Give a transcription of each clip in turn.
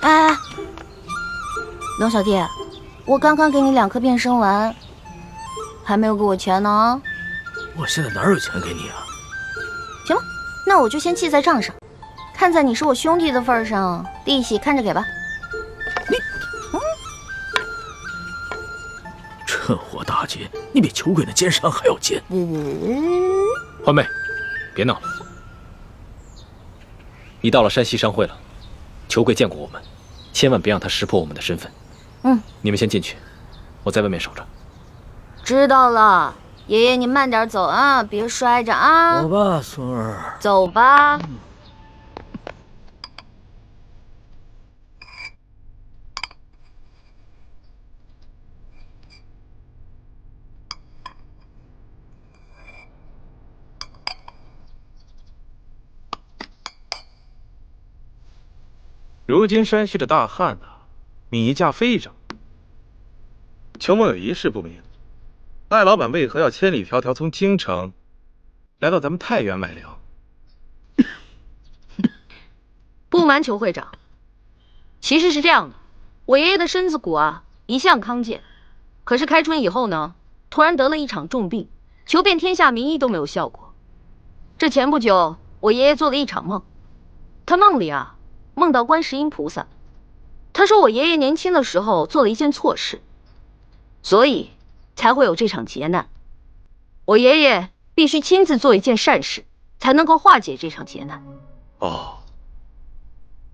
哎，龙小弟，我刚刚给你2颗变身丸，还没有给我钱呢。我现在哪有钱给你啊？行吧，那我就先记在账上。看在你是我兄弟的份上，利息看着给吧。趁火打劫，你比球鬼的奸商还要奸。欢妹，别闹了。你到了山西商会了，球贵见过我们，千万别让他识破我们的身份。你们先进去，我在外面守着。知道了，爷爷你慢点走啊，别摔着啊。走吧，孙儿。走吧。如今山西的大旱米价飞涨，邱某有一事不明，艾老板为何要千里迢迢从京城来到咱们太原买粮？不瞒裘会长，其实是这样的，我爷爷的身子骨一向康健，可是开春以后呢，突然得了一场重病，求遍天下名医都没有效果。这前不久，我爷爷做了一场梦，他梦里梦到观世音菩萨，他说我爷爷年轻的时候做了一件错事，所以才会有这场劫难。我爷爷必须亲自做一件善事，才能够化解这场劫难。哦，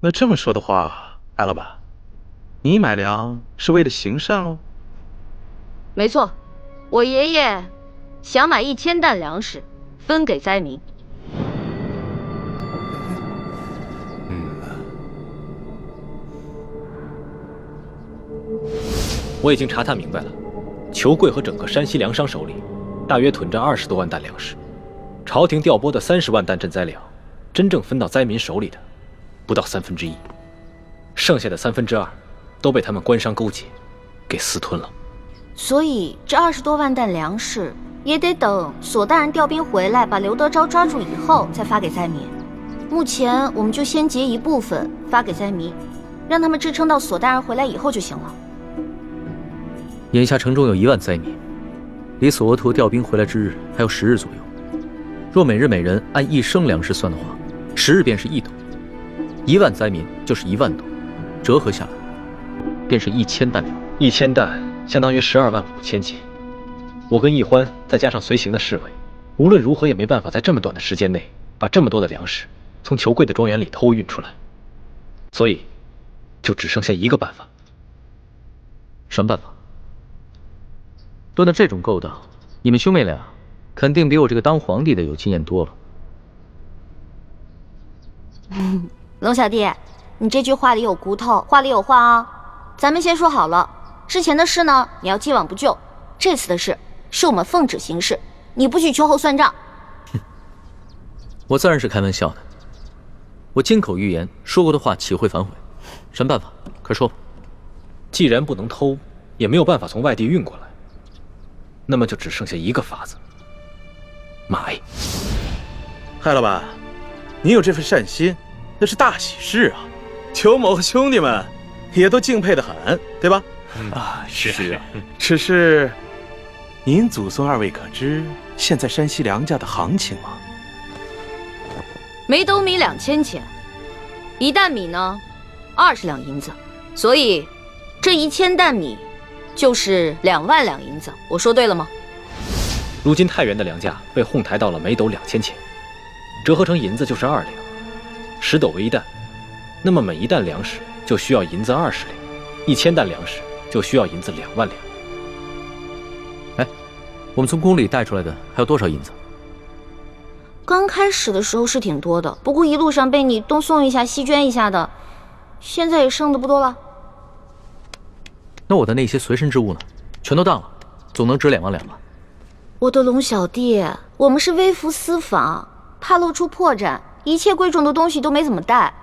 那这么说的话，艾老板，你买粮是为了行善喽？没错，我爷爷想买1000担粮食分给灾民。我已经查探明白了，裘贵和整个山西粮商手里，大约囤着20多万担粮食。朝廷调拨的30万担赈灾粮，真正分到灾民手里的，不到1/3，剩下的2/3都被他们官商勾结，给私吞了。所以这20多万担粮食也得等索大人调兵回来，把刘德昭抓住以后再发给灾民。目前我们就先结一部分发给灾民，让他们支撑到索大人回来以后就行了。眼下城中有1万灾民，离索额图调兵回来之日还有10日左右。若每日每人按1升粮食算的话，10日便是1斗，1万灾民就是1万斗，折合下来便是1000担粮。1000担相当于12万5千斤。我跟易欢再加上随行的侍卫，无论如何也没办法在这么短的时间内把这么多的粮食从裘贵的庄园里偷运出来，所以就只剩下一个办法。什么办法？论到这种勾当，你们兄妹俩肯定比我这个当皇帝的有经验多了。龙小弟，你这句话里有骨头，话里有话啊。咱们先说好了，之前的事呢，你要既往不咎。这次的事是我们奉旨行事，你不许秋后算账。我自然是开玩笑的，我金口玉言说过的话岂会反悔？什么办法？快说吧。既然不能偷，也没有办法从外地运过来，那么就只剩下一个法子：买。嗨，老板，你有这份善心，那是大喜事啊！裘某和兄弟们也都敬佩得很，对吧？是啊。只是，您祖孙2位可知现在山西粮价的行情吗？每斗米2000钱，1担米呢20两银子，所以这1000担米就是2万两银子。我说对了吗？如今太原的粮价被哄抬到了每斗2000钱，折合成银子就是2两，10斗为1担，那么每1担粮食就需要银子20两，1000担粮食就需要银子2万两。哎，我们从宫里带出来的还有多少银子？刚开始的时候是挺多的，不过一路上被你东送一下西捐一下的，现在也剩的不多了。那我的那些随身之物呢？全都当了，总能值2万两吧？我的龙小弟，我们是微服私访，怕露出破绽，一切贵重的东西都没怎么带。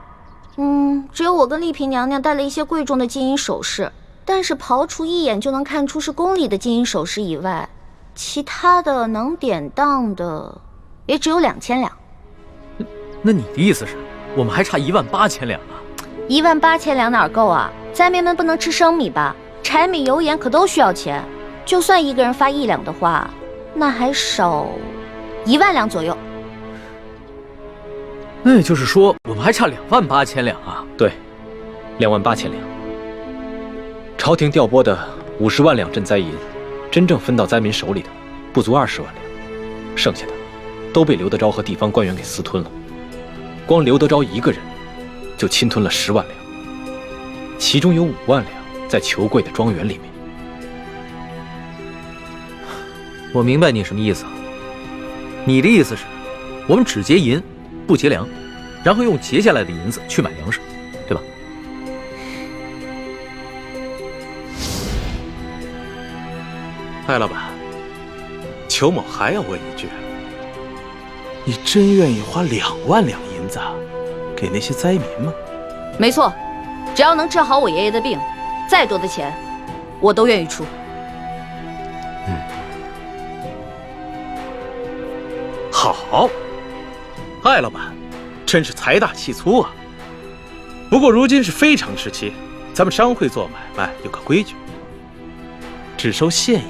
只有我跟丽嫔娘娘带了一些贵重的金银首饰，但是刨除一眼就能看出是宫里的金银首饰以外，其他的能典当的也只有2000两。那你的意思是，我们还差18000两啊？ 18000两哪儿够啊？灾民们不能吃生米吧？柴米油盐可都需要钱。就算一个人发1两的话，那还少1万两左右。那也就是说，我们还差28000两啊？对，28000两。朝廷调拨的50万两赈灾银，真正分到灾民手里的不足20万两，剩下的都被刘德昭和地方官员给私吞了。光刘德昭一个人就侵吞了10万两，其中有5万两在裘贵的庄园里面。我明白你什么意思了。你的意思是，我们只劫银，不劫粮，然后用劫下来的银子去买粮食，对吧？艾老板，裘某还要问一句：你真愿意花2万两银子给那些灾民吗？没错，只要能治好我爷爷的病，再多的钱我都愿意出。好，艾老板，真是财大气粗啊。不过如今是非常时期，咱们商会做买卖有个规矩，只收现银，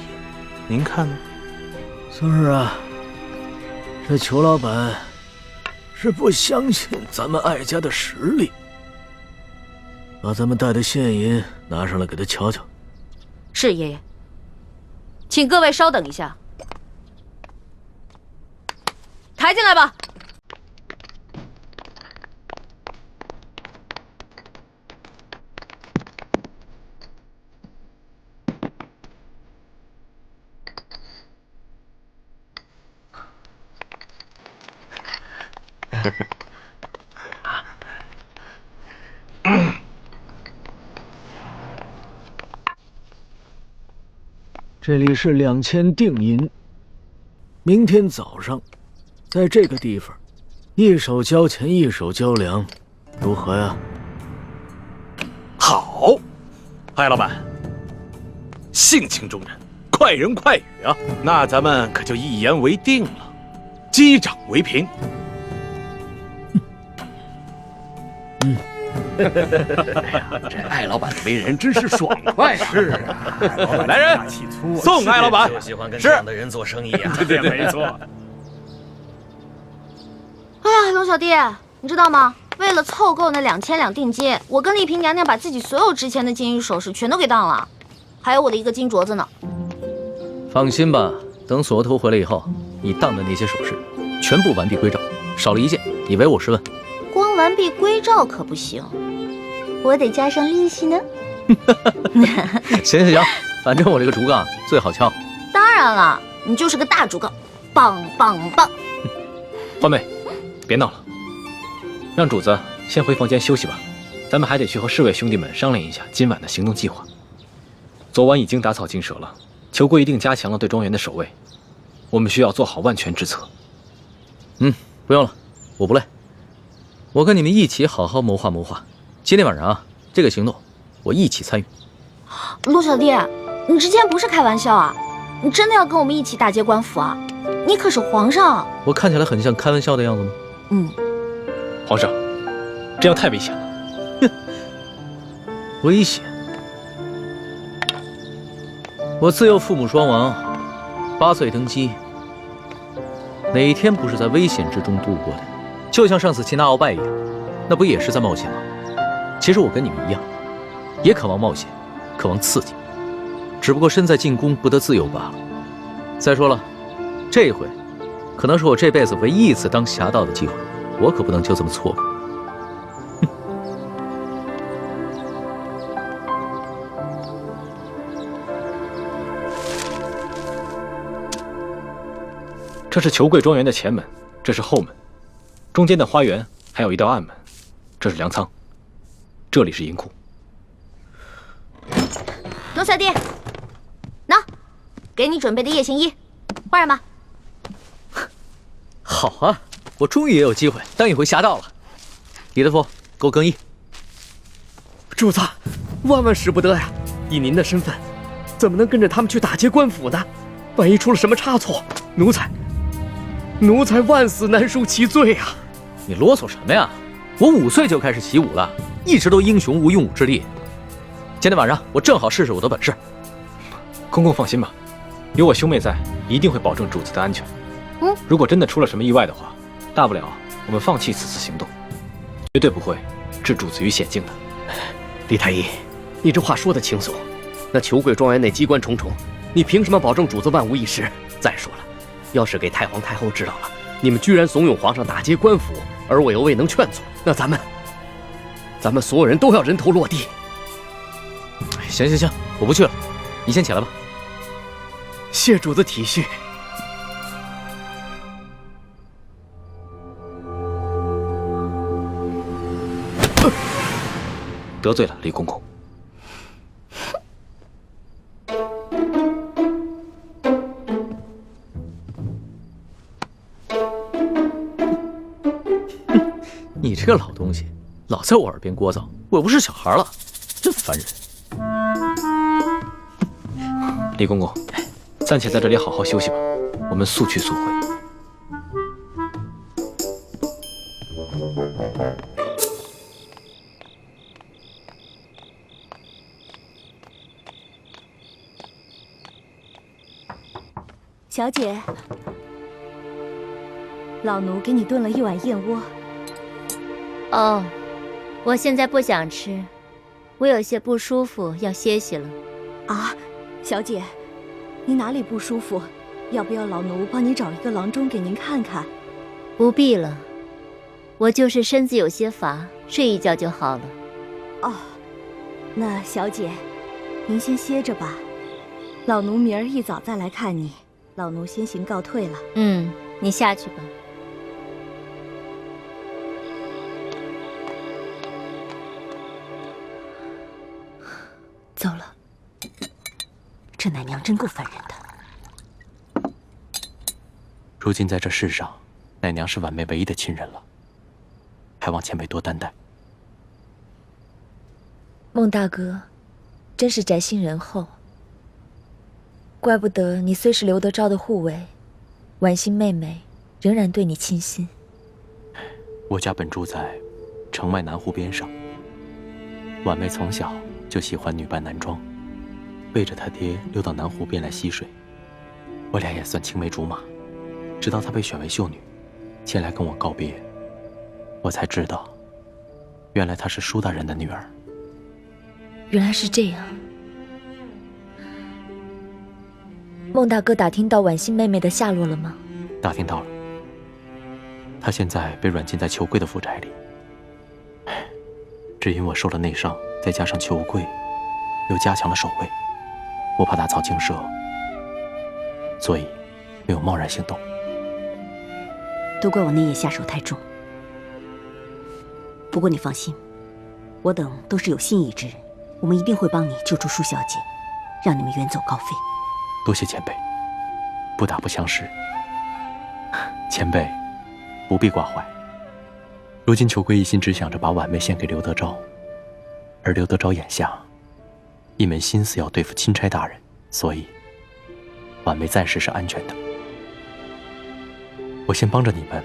您看呢？孙儿啊，这裘老板是不相信咱们艾家的实力，把咱们带的现银拿上来给他瞧瞧。是爷爷，请各位稍等一下。抬进来吧。这里是2000定银，明天早上，在这个地方，一手交钱，一手交粮，如何呀？好，艾老板，性情中人，快人快语啊！那咱们可就一言为定了，击掌为凭。这艾老板的为人真是爽快啊！是啊，来人，送艾老板。就喜欢跟这样的人做生意啊！对，没错。哎呀，龙小弟，你知道吗？为了凑够那2000两定金，我跟丽萍娘娘把自己所有值钱的金银首饰全都给当了，还有我的一个金镯子呢。放心吧，等锁头回来以后，你当的那些首饰全部完璧归赵，少了一件，你唯我是问。光完璧归赵可不行，我得加上利息呢。行，反正我这个竹杠最好敲。当然了，你就是个大竹杠，棒棒棒！欢妹，别闹了，让主子先回房间休息吧。咱们还得去和侍卫兄弟们商量一下今晚的行动计划。昨晚已经打草惊蛇了，裘贵一定加强了对庄园的守卫，我们需要做好万全之策。不用了，我不累。我跟你们一起好好谋划谋划。今天晚上啊，这个行动我一起参与。陆小弟，你之前不是开玩笑啊？你真的要跟我们一起打劫官府啊？你可是皇上。我看起来很像开玩笑的样子吗？皇上，这样太危险了。危险？我自幼父母双亡，8岁登基，哪一天不是在危险之中度过的？就像上次擒拿鳌拜一样，那不也是在冒险吗？其实我跟你们一样，也渴望冒险，渴望刺激，只不过身在禁宫不得自由罢了。再说了，这一回可能是我这辈子唯一一次当侠盗的机会，我可不能就这么错过。这是裘贵庄园的前门，这是后门，中间的花园还有一道暗门，这是粮仓，这里是银库。龙小弟，喏，给你准备的夜行衣，换上吧。好啊，我终于也有机会当一回侠盗了。李德福，给我更衣。主子，万万使不得呀！以您的身份，怎么能跟着他们去打劫官府呢？万一出了什么差错，奴才万死难赎其罪啊！你啰嗦什么呀？我5岁就开始习武了。一直都英雄无用武之地。今天晚上我正好试试我的本事。公公放心吧，有我兄妹在，一定会保证主子的安全。如果真的出了什么意外的话，大不了我们放弃此次行动，绝对不会置主子于险境的。李太医，你这话说的轻松，那裘贵庄园内机关重重，你凭什么保证主子万无一失？再说了，要是给太皇太后知道了，你们居然怂恿皇上打劫官府，而我又未能劝阻，那咱们所有人都要人头落地。行，我不去了，你先起来吧。谢主子体恤。得罪了李公公。你这个老东西，老在我耳边聒噪，我又不是小孩了，真烦人。李公公，暂且在这里好好休息吧，我们速去速回。小姐，老奴给你炖了一碗燕窝。哦，我现在不想吃，我有些不舒服，要歇息了。啊，小姐，你哪里不舒服？要不要老奴帮你找一个郎中给您看看？不必了，我就是身子有些乏，睡一觉就好了。哦，那小姐，您先歇着吧，老奴明儿一早再来看你。老奴先行告退了。你下去吧。走了，这奶娘真够烦人的。如今在这世上，奶娘是婉妹唯一的亲人了，还望前辈多担待。孟大哥，真是宅心仁厚。怪不得你虽是刘德昭的护卫，婉心妹妹仍然对你倾心。我家本住在城外南湖边上，婉妹从小就喜欢女扮男装，背着她爹溜到南湖边来戏水。我俩也算青梅竹马，直到她被选为秀女，前来跟我告别，我才知道，原来她是舒大人的女儿。原来是这样。孟大哥打听到婉心妹妹的下落了吗？打听到了，她现在被软禁在裘贵的府宅里。只因我受了内伤，再加上裘贵又加强了守卫，我怕打草惊蛇，所以没有贸然行动。都怪我那夜下手太重。不过你放心，我等都是有心意之人，我们一定会帮你救出舒小姐，让你们远走高飞。多谢前辈，不打不相识。前辈不必挂怀。如今裘贵一心只想着把婉妹献给刘德昭，而刘德昭眼下一门心思要对付钦差大人，所以婉妹暂时是安全的。我先帮着你们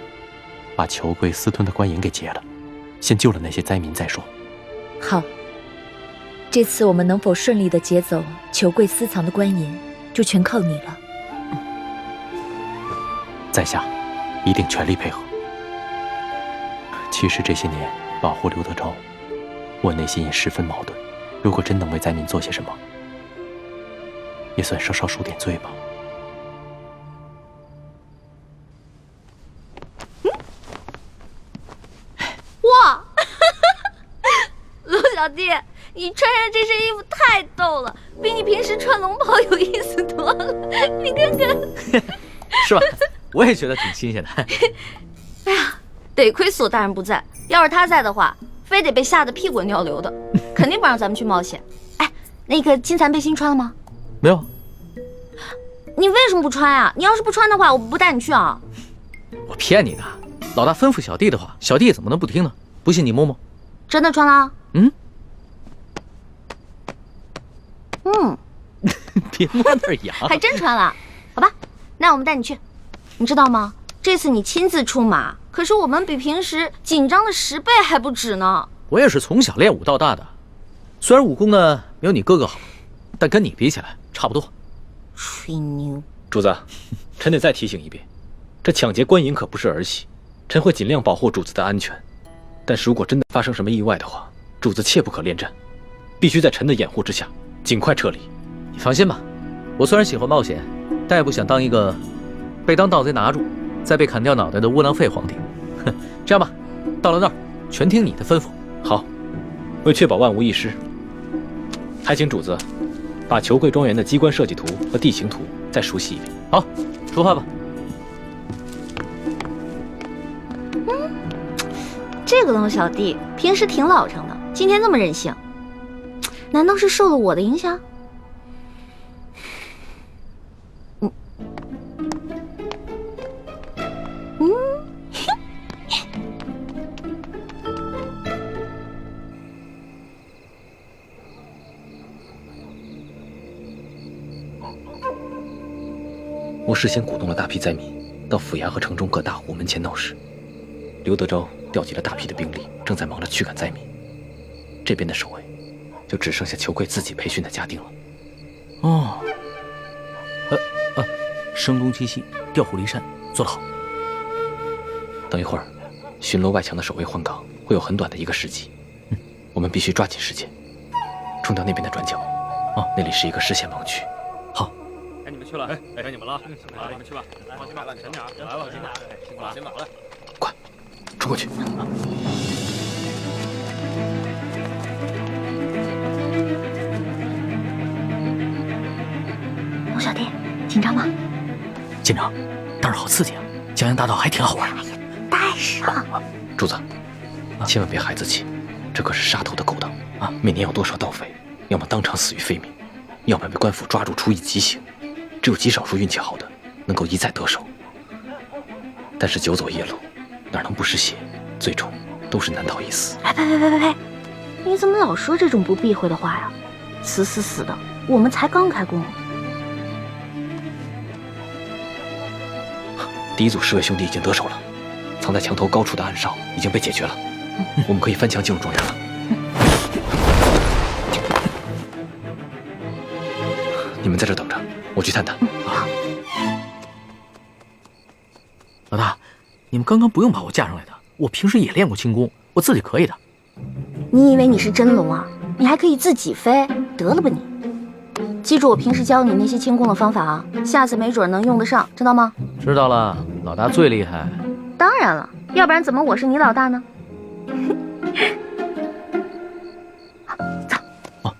把裘贵私吞的官银给劫了，先救了那些灾民再说。好，这次我们能否顺利地劫走裘贵私藏的官银，就全靠你了。在下一定全力配合。其实这些年保护刘德昭，我内心也十分矛盾。如果真能为灾民做些什么，也算稍稍赎点罪吧。哇，陆小弟，你穿上这身衣服太逗了，比你平时穿龙袍有意思多了。你看看，是吧？我也觉得挺新鲜的。哎呀，得亏索大人不在，要是他在的话，非得被吓得屁滚尿流的，肯定不让咱们去冒险。哎，那个金蚕背心穿了吗？没有。你为什么不穿啊？你要是不穿的话，我不带你去啊。我骗你的，老大吩咐小弟的话，小弟怎么能不听呢？不信你摸摸。真的穿了？别摸那儿痒。还真穿了。好吧，那我们带你去。你知道吗？这次你亲自出马，可是我们比平时紧张了10倍还不止呢。我也是从小练武到大的，虽然武功呢没有你哥哥好，但跟你比起来差不多。吹牛！主子，臣得再提醒一遍，这抢劫官银可不是儿戏，臣会尽量保护主子的安全。但是如果真的发生什么意外的话，主子切不可恋战，必须在臣的掩护之下尽快撤离。你放心吧，我虽然喜欢冒险，但也不想当一个被当盗贼拿住，再被砍掉脑袋的窝囊废皇帝。哼，这样吧，到了那儿全听你的吩咐。好，为确保万无一失，还请主子把裘贵庄园的机关设计图和地形图再熟悉一遍。好，出发吧。这个龙小弟平时挺老成的，今天这么任性，难道是受了我的影响？我事先鼓动了大批灾民到府衙和城中各大户门前闹事，刘德昭调集了大批的兵力，正在忙着驱赶灾民。这边的守卫就只剩下裘贵自己培训的家丁了。哦，声东击西，调虎离山，做得好。等一会儿，巡逻外墙的守卫换岗，会有很短的一个时机。我们必须抓紧时间，冲掉那边的转角。哦，那里是一个视线盲区。好。该你们去了，该你们了，来，你们去吧，放心吧，沉点，来了，辛苦了，辛苦了，快，冲过去。龙小弟，紧张吗？紧张，但是好刺激啊！江洋大盗还挺好玩。带上。主子，千万别孩子气，这可是杀头的勾当啊！每年有多少盗匪，要么当场死于非命，要么被官府抓住处以极刑。只有极少数运气好的能够一再得手，但是久走夜路，哪能不失血？最终都是难逃一死。哎，呸！你怎么老说这种不避讳的话呀？死的，我们才刚开工。第一组侍卫兄弟已经得手了，藏在墙头高处的暗哨已经被解决了，我们可以翻墙进入庄园了。你们在这等着，我去探探。老大，你们刚刚不用把我架上来的，我平时也练过轻功，我自己可以的。你以为你是真龙啊？你还可以自己飞？得了吧你！记住我平时教你那些轻功的方法啊，下次没准能用得上，知道吗？知道了，老大最厉害。当然了，要不然怎么我是你老大呢？走。哦。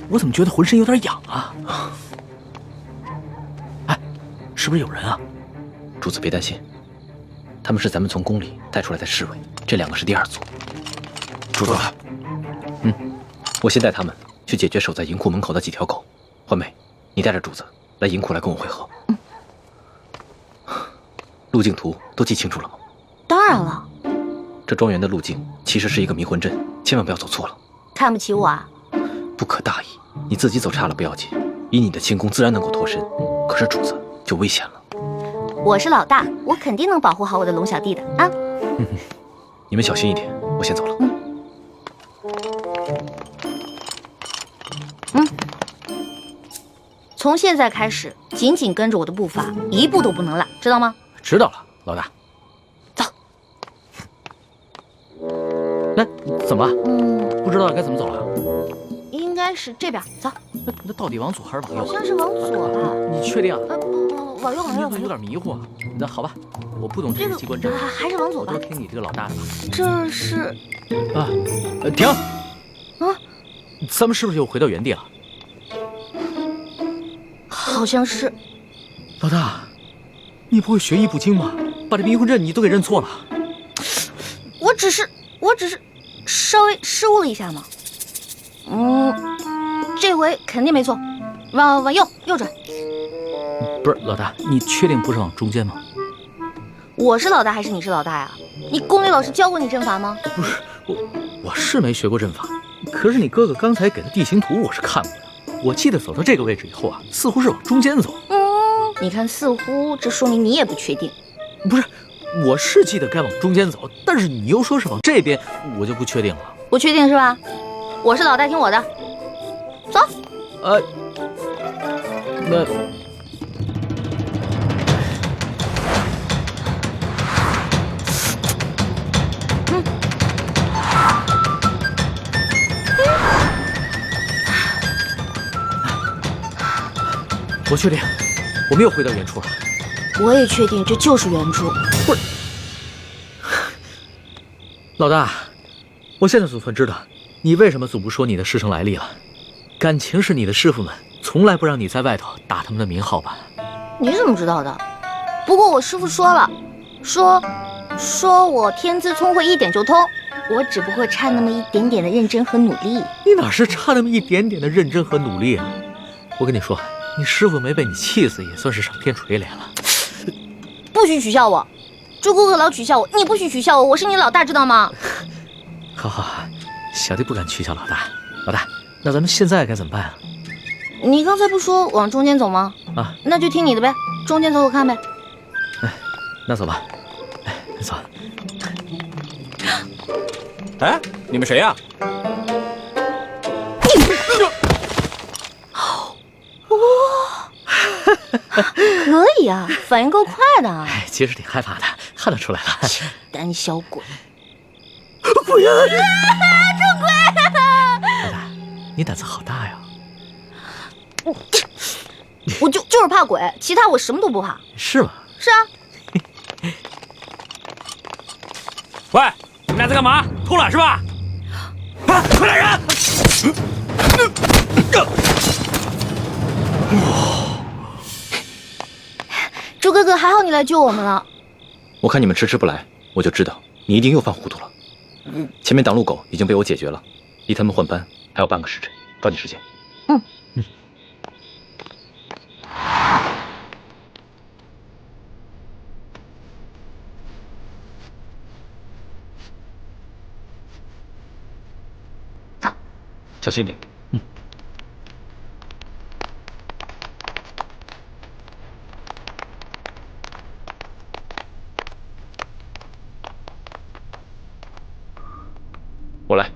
我怎么觉得浑身有点痒啊？哎，是不是有人啊？主子别担心，他们是咱们从宫里带出来的侍卫，这两个是第二组。主子，我先带他们去解决守在银库门口的几条狗。环美，你带着主子来银库来跟我会合。路径图都记清楚了吗？当然了。这庄园的路径其实是一个迷魂阵，千万不要走错了。看不起我啊？不可大意，你自己走差了不要紧，以你的轻功自然能够脱身，可是主子就危险了。我是老大，我肯定能保护好我的龙小弟的啊。你们小心一点，我先走了。从现在开始，紧紧跟着我的步伐，一步都不能落，知道吗？知道了，老大。走。来，怎么了？不知道该怎么走了？应该是这边，走。那到底往左还是往右？好像是往左吧？你确定啊？不，往右，往右。有点迷糊啊。那好吧，我不懂这个机关阵，还是往左吧。我都听你这个老大的吧。这是啊，停！啊，咱们是不是又回到原地了？好像是。老大，你不会学艺不精吗？把这迷魂阵你都给认错了。我只是稍微失误了一下嘛。这回肯定没错，往右转。不是老大，你确定不是往中间吗？我是老大还是你是老大呀？你宫里老师教过你阵法吗？不是，我是没学过阵法，可是你哥哥刚才给的地形图我是看过的。我记得走到这个位置以后啊，似乎是往中间走。你看似乎，这说明你也不确定。不是，我是记得该往中间走，但是你又说是往这边，我就不确定了。不确定是吧？我是老大，听我的，走。那。我确定，我们又回到原处了。我也确定这就是原处。不是，老大，我现在总算知道你为什么总不说你的师承来历了。感情是你的师傅们从来不让你在外头打他们的名号吧？你怎么知道的？不过我师傅说了，说我天资聪慧一点就通，我只不过差那么一点点的认真和努力。你哪是差那么一点点的认真和努力啊？我跟你说，你师傅没被你气死，也算是上天垂怜了。不许取笑我，朱哥哥老取笑我，你不许取笑我，我是你老大，知道吗？好好，小弟不敢取笑老大。老大，那咱们现在该怎么办啊？你刚才不说往中间走吗？啊，那就听你的呗，中间走走看呗。哎，那走吧。哎，走。哎，你们谁呀？可以啊，反应够快的。哎，其实挺害怕的，看得出来了。胆小鬼！不要！出鬼！老大，你胆子好大呀！我就是怕鬼，其他我什么都不怕。是吗？是啊。喂，你们俩在干嘛？偷懒是吧？啊，快来人！朱哥哥，还好你来救我们了。我看你们迟迟不来，我就知道你一定又犯糊涂了。前面挡路狗已经被我解决了，离他们换班还有半个时辰，抓紧时间。走，小心点。我来。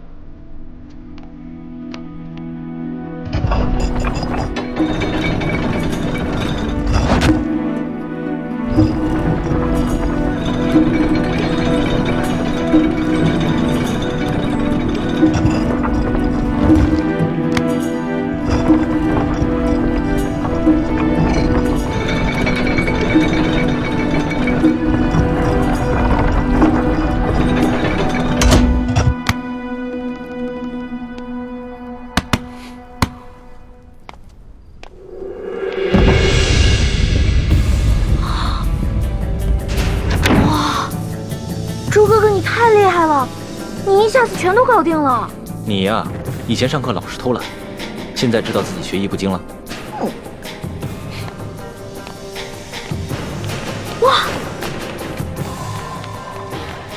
朱哥哥，你太厉害了，你一下子全都搞定了。你呀，以前上课老是偷懒，现在知道自己学艺不精了。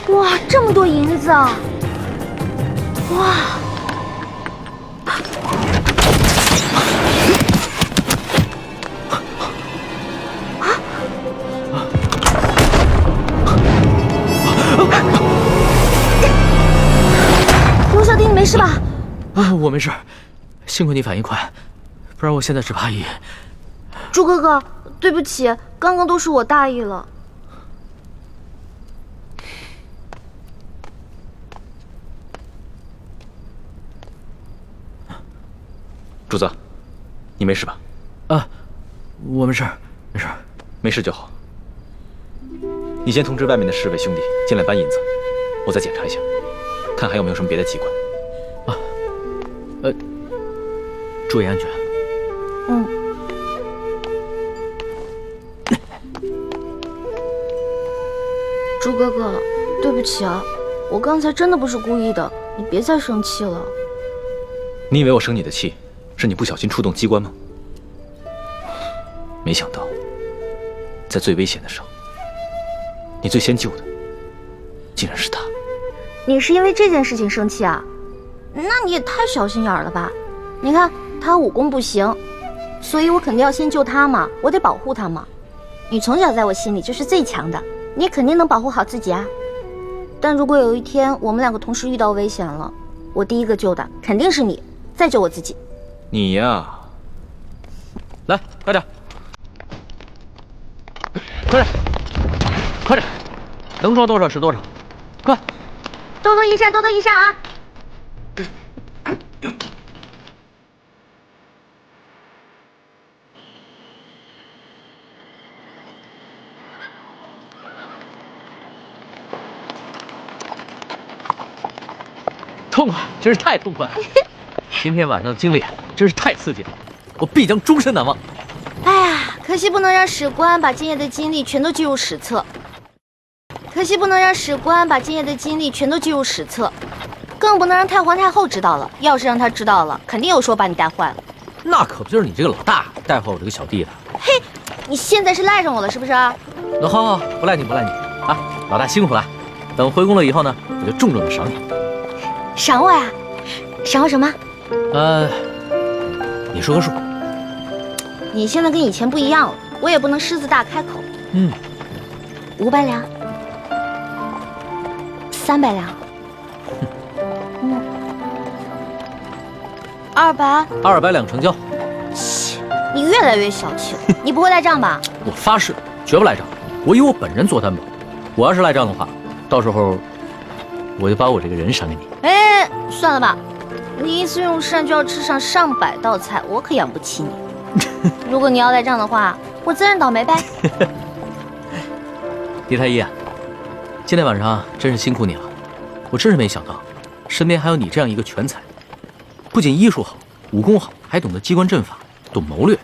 哇，这么多银子啊！哇！罗小弟，你没事吧？我没事，幸亏你反应快，不然我现在只怕一。朱哥哥，对不起，刚刚都是我大意了。主子，你没事吧？啊，我没事，没事，没事就好。你先通知外面的侍卫兄弟进来搬银子，我再检查一下，看还有没有什么别的机关。注意安全。朱哥哥，对不起啊，我刚才真的不是故意的，你别再生气了。你以为我生你的气，是你不小心触动机关吗？没想到，在最危险的时候，你最先救的，竟然是他。你是因为这件事情生气啊？那你也太小心眼了吧？你看他武功不行，所以我肯定要先救他嘛，我得保护他嘛。你从小在我心里就是最强的，你肯定能保护好自己啊。但如果有一天我们两个同时遇到危险了，我第一个救的肯定是你，再救我自己。你呀，来，快点，快点，快点，能装多少是多少，快！多多益善，多多益善啊！痛快，真是太痛快了！今天晚上的经历真是太刺激了，我必将终身难忘。哎呀，可惜不能让史官把今夜的经历全都记入史册。更不能让太皇太后知道了。要是让她知道了，肯定有说把你带坏了。那可不就是你这个老大带坏我这个小弟的？嘿，你现在是赖上我了是不是？那好，不赖你啊！老大辛苦了，等回宫了以后呢，我就重重的赏你。赏我呀？赏我什么？你说个数。你现在跟以前不一样了，我也不能狮子大开口。500两，300两，200两成交。你越来越小气了，你不会赖账吧？我发誓，绝不赖账。我以我本人做担保。我要是赖账的话，到时候我就把我这个人赏给你。哎，算了吧，你一次用膳就要吃上上百道菜，我可养不起你。如果你要赖账的话，我自认倒霉呗。李太医啊，今天晚上真是辛苦你了。我真是没想到，身边还有你这样一个全才，不仅医术好，武功好，还懂得机关阵法，懂谋略。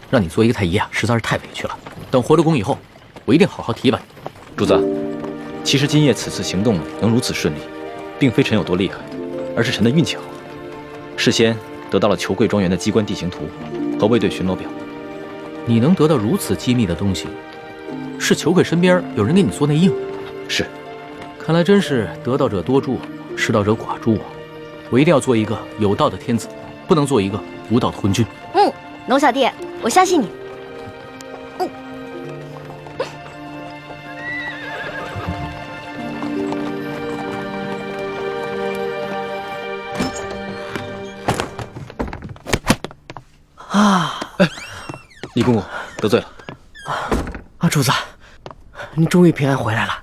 让你做一个太医啊，实在是太委屈了。等回了宫以后，我一定好好提拔你。主子，其实今夜此次行动能如此顺利，并非臣有多厉害，而是臣的运气好。事先得到了裘贵庄园的机关地形图和卫队巡逻表。你能得到如此机密的东西，是裘贵身边有人给你做内应？是。看来真是得道者多助，失道者寡助啊！我一定要做一个有道的天子，不能做一个无道的昏君。龙小弟，我相信你。李公公得罪了。主子，你终于平安回来了。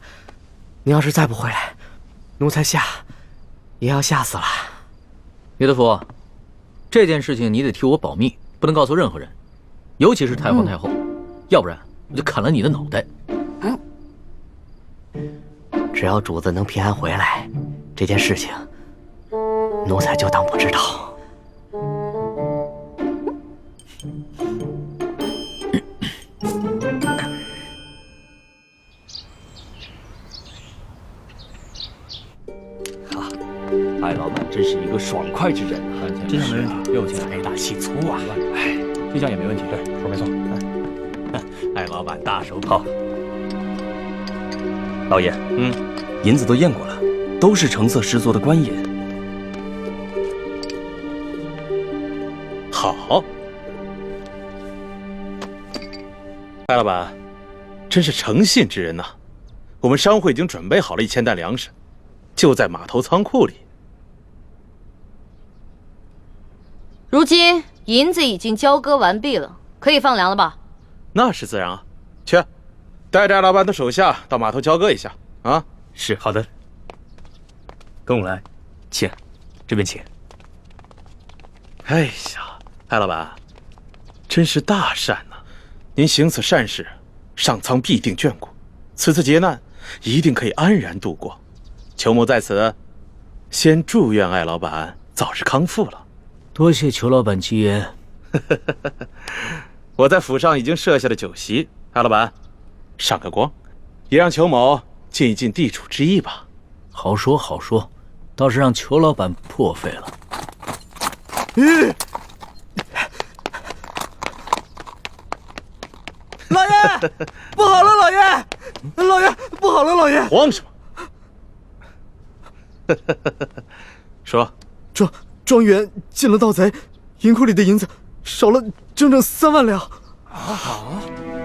你要是再不回来，奴才也要吓死了。李德福，这件事情你得替我保密，不能告诉任何人，尤其是太皇太后，要不然我就砍了你的脑袋。只要主子能平安回来，这件事情奴才就当不知道。艾老板真是一个爽快之人啊！这样没问题，又财大气粗啊！哎，这项也没问题，对，说没错。艾老板大手笔。好，老爷，银子都验过了，都是成色十足的官银。好，艾老板，真是诚信之人呐！我们商会已经准备好了1000担粮食，就在码头仓库里。如今银子已经交割完毕了，可以放粮了吧？那是自然啊，去，带着艾老板的手下到码头交割一下啊。是，好的。跟我来，请，这边请。哎呀，艾老板，真是大善呐！您行此善事，上苍必定眷顾，此次劫难一定可以安然度过。裘某在此先祝愿艾老板早日康复了。多谢裘老板吉言。我在府上已经设下了酒席，艾老板上个光，也让裘某尽一尽地主之谊吧。好说好说，倒是让裘老板破费了。老爷，不好了，老爷，老爷，不好了，老爷！慌什么？说，庄园进了盗贼，银库里的银子少了整整3万两。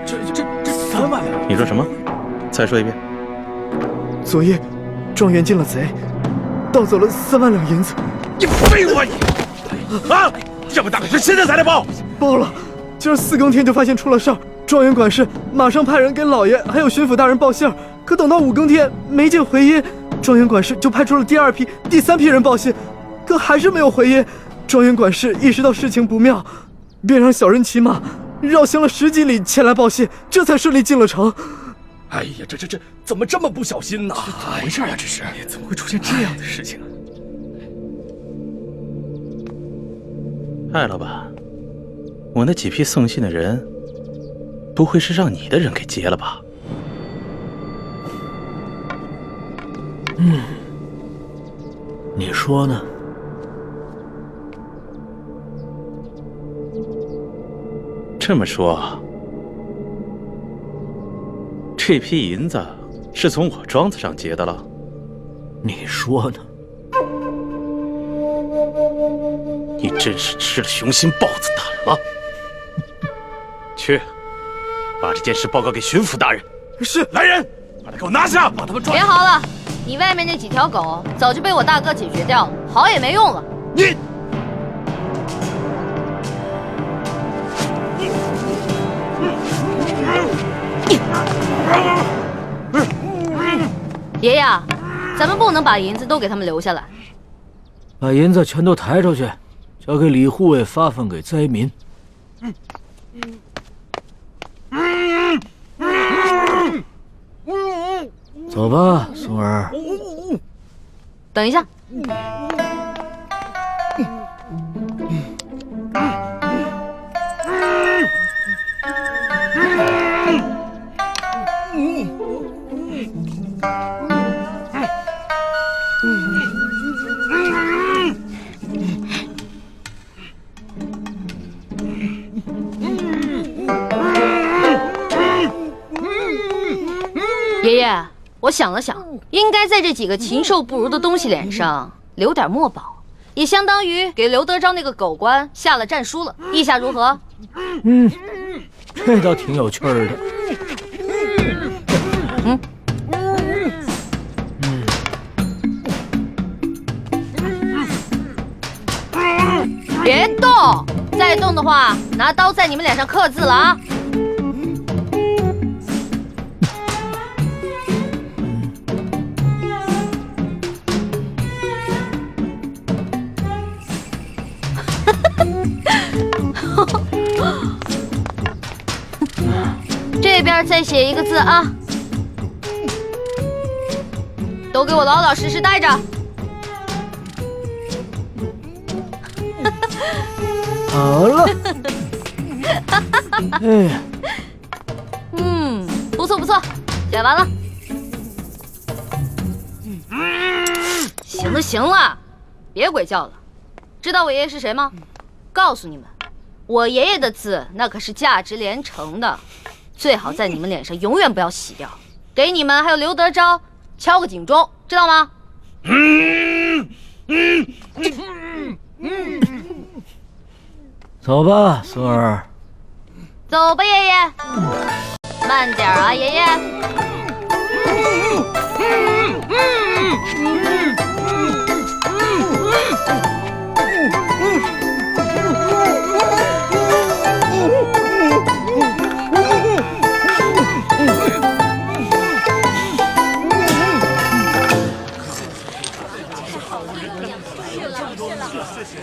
这3万两？你说什么？再说一遍。昨夜，庄园进了贼，盗走了3万两银子。你废话你！啊！这么大个事，现在才来报？报了，今儿4更天就发现出了事儿。庄园管事马上派人给老爷还有巡抚大人报信儿，可等到5更天没见回音，庄园管事就派出了第2批、第3批人报信，可还是没有回音。庄园管事意识到事情不妙，便让小人骑马绕行了10几里前来报信，这才顺利进了城。哎呀，这怎么这么不小心呢？怎么回事啊？这是怎么会出现这样的事情？艾老板，我那几批送信的人，不会是让你的人给劫了吧？你说呢？这么说，这批银子是从我庄子上劫的了？你说呢？你真是吃了雄心豹子胆了！去，把这件事报告给巡抚大人。是，来人，把他给我拿下，把他们抓。别嚎了，你外面那几条狗早就被我大哥解决掉了，嚎也没用了。你。爷爷，咱们不能把银子都给他们留下来，把银子全都抬出去，交给李护卫发放给灾民。走吧，松儿。等一下。爷爷，我想了想，应该在这几个禽兽不如的东西脸上留点墨宝，也相当于给刘德昭那个狗官下了战书了。意下如何？这倒挺有趣儿的。别动！再动的话，拿刀在你们脸上刻字了啊！这边再写一个字啊！都给我老老实实待着。好了。哎，不错不错，写完了。行了行了，别鬼叫了。知道我爷爷是谁吗？告诉你们，我爷爷的字那可是价值连城的，最好在你们脸上永远不要洗掉。给你们还有刘德昭敲个警钟，知道吗？走吧，松儿。走吧，爷爷。慢点啊，爷爷。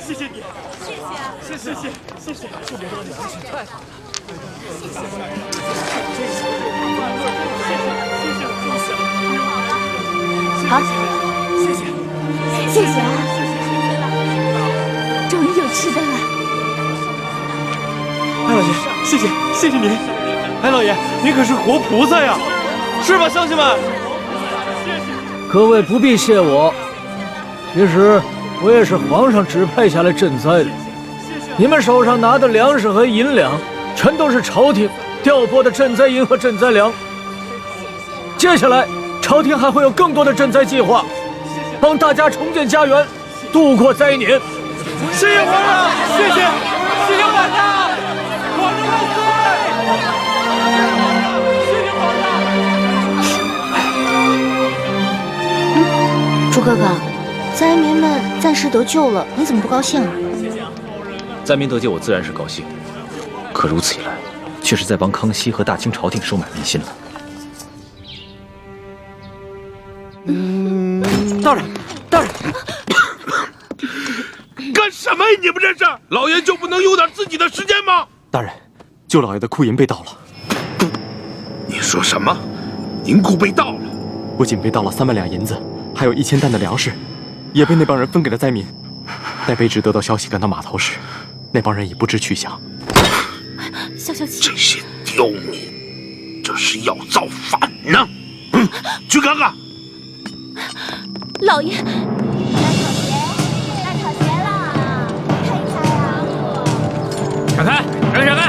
谢谢你，谢谢，谢谢，这么多年，太好了，谢谢，好，谢谢，谢谢啊，终于有吃的了。艾老爷，谢谢，谢谢您，艾老爷，您可是活菩萨呀，是吧，乡亲们？各位不必谢我，其实我也是皇上指派下来赈灾的。你们手上拿的粮食和银两，全都是朝廷调拨的赈灾银和赈灾粮。接下来，朝廷还会有更多的赈灾计划，帮大家重建家园，度过灾年。谢谢皇上，谢谢大家，皇上万岁！谢谢皇上。猪哥哥，灾民们暂时得救了，你怎么不高兴啊？灾民得救，我自然是高兴。可如此一来，却是在帮康熙和大清朝廷收买民心了。大人，干什么呀？你们这是？老爷就不能有点自己的时间吗？大人，舅老爷的库银被盗了。你说什么？银库被盗了？不仅被盗了3万两银子，还有1000担的粮食，也被那帮人分给了灾民。待卑职得到消息赶到码头时，那帮人已不知去向。消消气！这些刁民，这是要造反呢！去看看。老爷，来讨嫌了，看一看呀！闪开，闪开！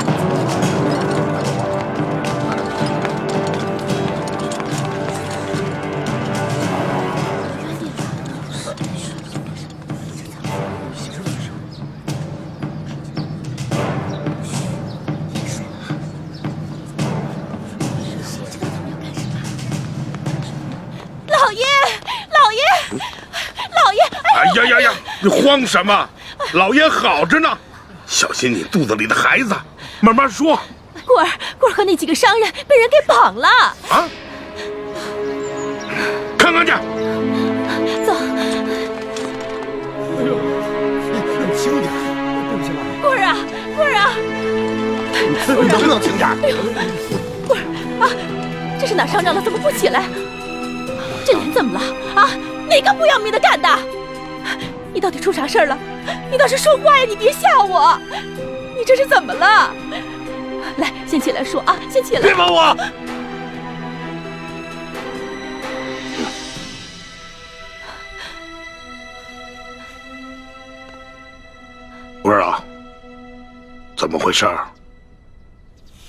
哎呀！你慌什么？老爷好着呢，小心你肚子里的孩子。慢慢说。棍儿和那几个商人被人给绑了。啊？看看去。走。哎呦，轻点，对不起老爷。棍儿啊！你能不能轻点？哎呦，棍儿啊，这是哪伤着了？怎么不起来？这人怎么了？啊，哪个不要命的干的？你到底出啥事儿了？你倒是说话呀！你别吓我！你这是怎么了？来，先起来说啊！先起来！别帮我！棍儿啊，怎么回事？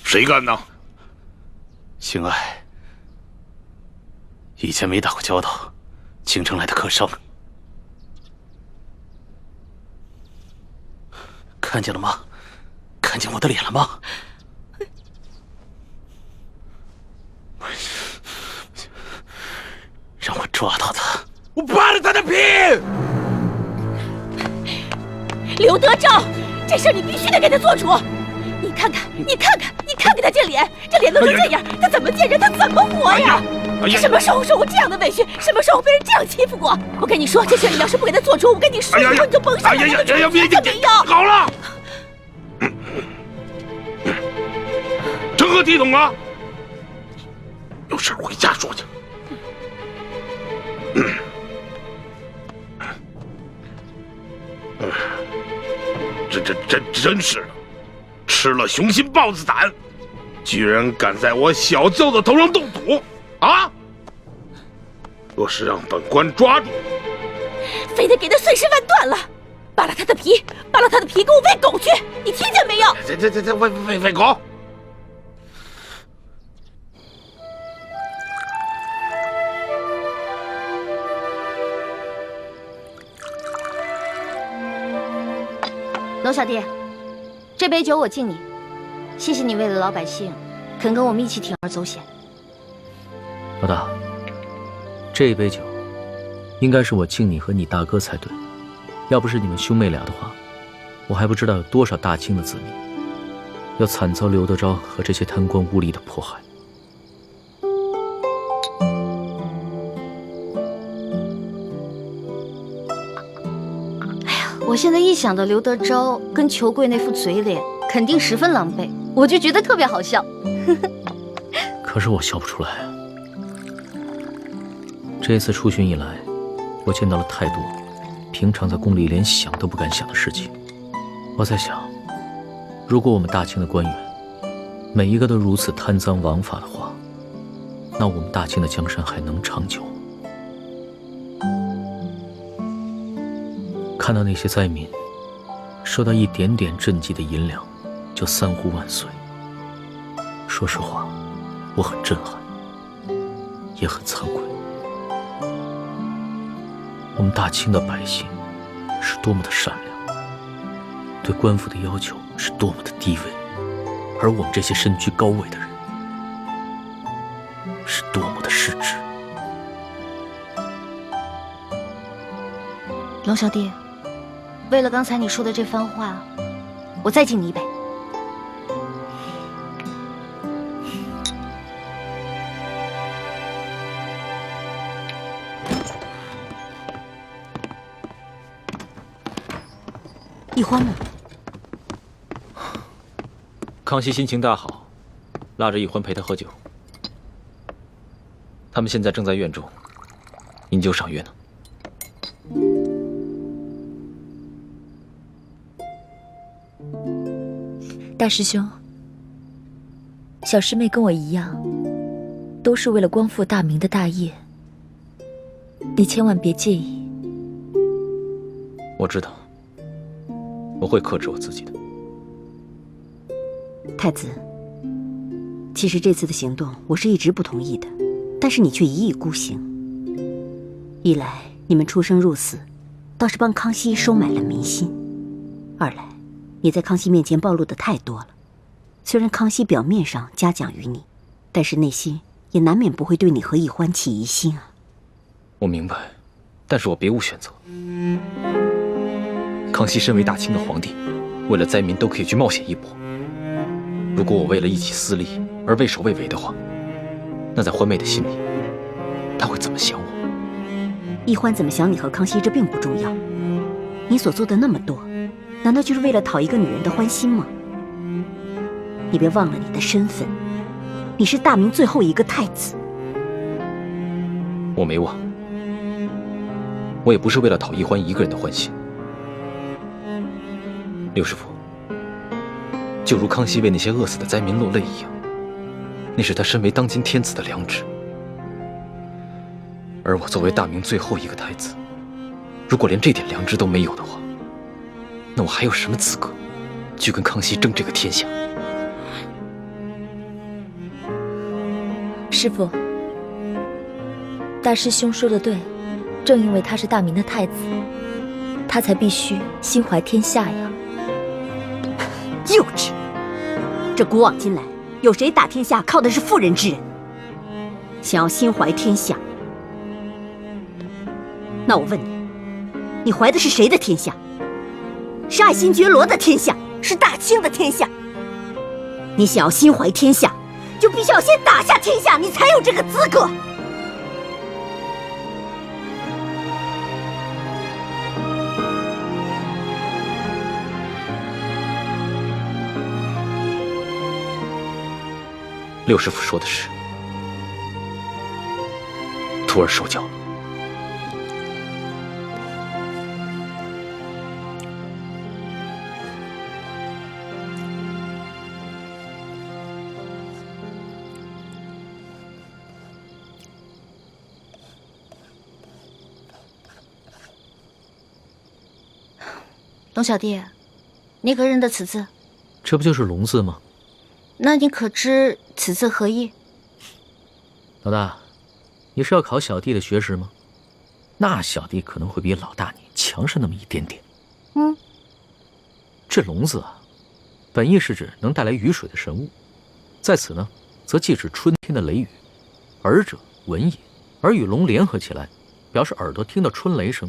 谁干的？邢爱，以前没打过交道，京城来的客商。看见了吗？看见我的脸了吗？让我抓到他！我扒了他的皮！刘德昭，这事儿你必须得给他做主。你看看他这脸，这脸都成这样，他怎么见人？他怎么活呀？你什么时候受过这样的委屈？什么时候被人这样欺负过？我跟你说，这事你要是不给他做主，我跟你说，以后你就甭想来这个主子没有。好了，成何体统啊！有事回家说去。这真是的，吃了雄心豹子胆，居然敢在我小舅子头上动土啊！若是让本官抓住，非得给他碎尸万段了，扒了他的皮，给我喂狗去！你听见没有？这喂狗！娄小弟，这杯酒我敬你，谢谢你为了老百姓，肯跟我们一起铤而走险。老大，这杯酒应该是我敬你和你大哥才对，要不是你们兄妹俩的话，我还不知道有多少大清的子民要惨遭刘德昭和这些贪官污吏的迫害。我现在一想到刘德昭跟裘贵那副嘴脸，肯定十分狼狈，我就觉得特别好笑。可是我笑不出来啊！这次出巡以来，我见到了太多平常在宫里连想都不敢想的事情。我在想，如果我们大清的官员每一个都如此贪赃枉法的话，那我们大清的江山还能长久？看到那些灾民收到一点点赈济的银两就三呼万岁，说实话，我很震撼，也很惭愧。我们大清的百姓是多么的善良，对官府的要求是多么的低微，而我们这些身居高位的人是多么的失职。龙小弟，为了刚才你说的这番话，我再敬你一杯。易欢呢？康熙心情大好，拉着易欢陪他喝酒。他们现在正在院中饮酒赏月呢。大师兄，小师妹跟我一样，都是为了光复大明的大业，你千万别介意。我知道，我会克制我自己的。太子，其实这次的行动我是一直不同意的，但是你却一意孤行。一来你们出生入死，倒是帮康熙收买了民心；二来你在康熙面前暴露的太多了。虽然康熙表面上嘉奖于你，但是内心也难免不会对你和易欢起疑心啊。我明白，但是我别无选择。康熙身为大清的皇帝，为了灾民都可以去冒险一搏。如果我为了一己私利而畏首畏尾的话，那在欢妹的心里，她会怎么想我？易欢怎么想你和康熙，这并不重要。你所做的那么多，难道就是为了讨一个女人的欢心吗？你别忘了你的身份，你是大明最后一个太子。我没忘，我也不是为了讨易欢一个人的欢心。六师傅，就如康熙为那些饿死的灾民落泪一样，那是他身为当今天子的良知。而我作为大明最后一个太子，如果连这点良知都没有的话，那我还有什么资格去跟康熙争这个天下？师父，大师兄说的对，正因为他是大明的太子，他才必须心怀天下呀。幼稚！这古往今来，有谁打天下靠的是妇人之仁？想要心怀天下，那我问你，你怀的是谁的天下？是爱新觉罗的天下，是大清的天下。你想要心怀天下，就必须要先打下天下，你才有这个资格。六师傅说的是，徒儿受教了。龙小弟，你可认得此字？这不就是龙字吗？那你可知此字何意？老大，你是要考小弟的学识吗？那小弟可能会比老大你强上那么一点点。这龙字啊，本意是指能带来雨水的神物，在此呢，则既指春天的雷雨。耳者闻也，而与龙联合起来，表示耳朵听到春雷声。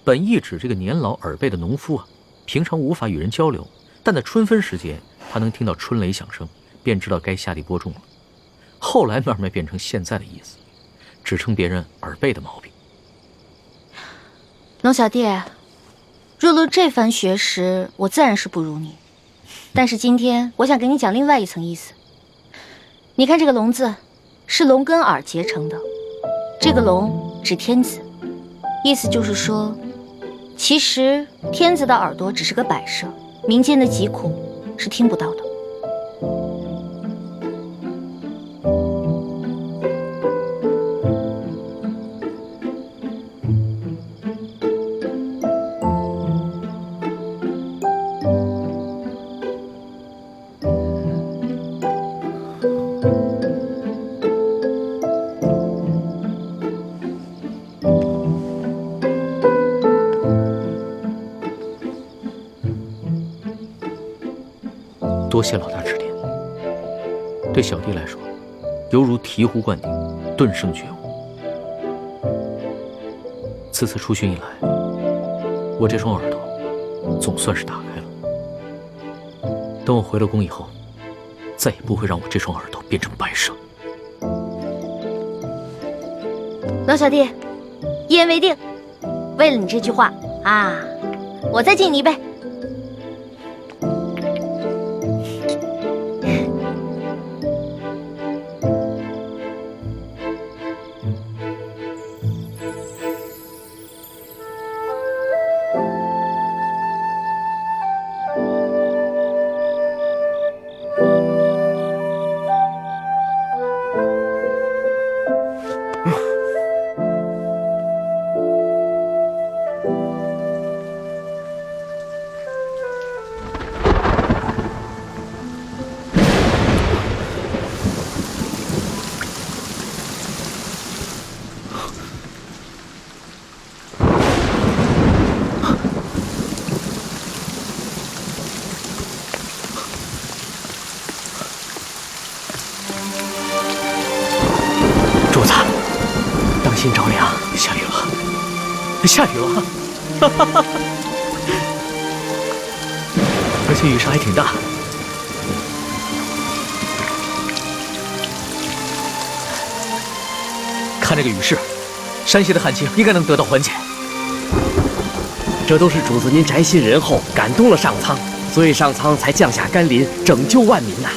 本意指这个年老耳背的农夫啊，平常无法与人交流，但在春分时节，他能听到春雷响声，便知道该下地播种了。后来慢慢变成现在的意思，指称别人耳背的毛病。龙小弟，若论这番学识，我自然是不如你。但是今天我想给你讲另外一层意思。你看这个龙字，是龙跟耳结成的，这个龙指天子，意思就是说，其实天子的耳朵只是个摆设，民间的疾苦是听不到的。多谢老大指点，对小弟来说，犹如醍醐灌顶，顿生觉悟。此次出巡以来，我这双耳朵总算是打开了。等我回了宫以后，再也不会让我这双耳朵变成白蛇。老小弟，一言为定。为了你这句话啊，我再敬你一杯。主子，当心着凉，下雨了，下雨了，而且雨势还挺大。看这个雨势，山西的旱情应该能得到缓解。这都是主子您宅心仁厚，感动了上苍，所以上苍才降下甘霖，拯救万民呐。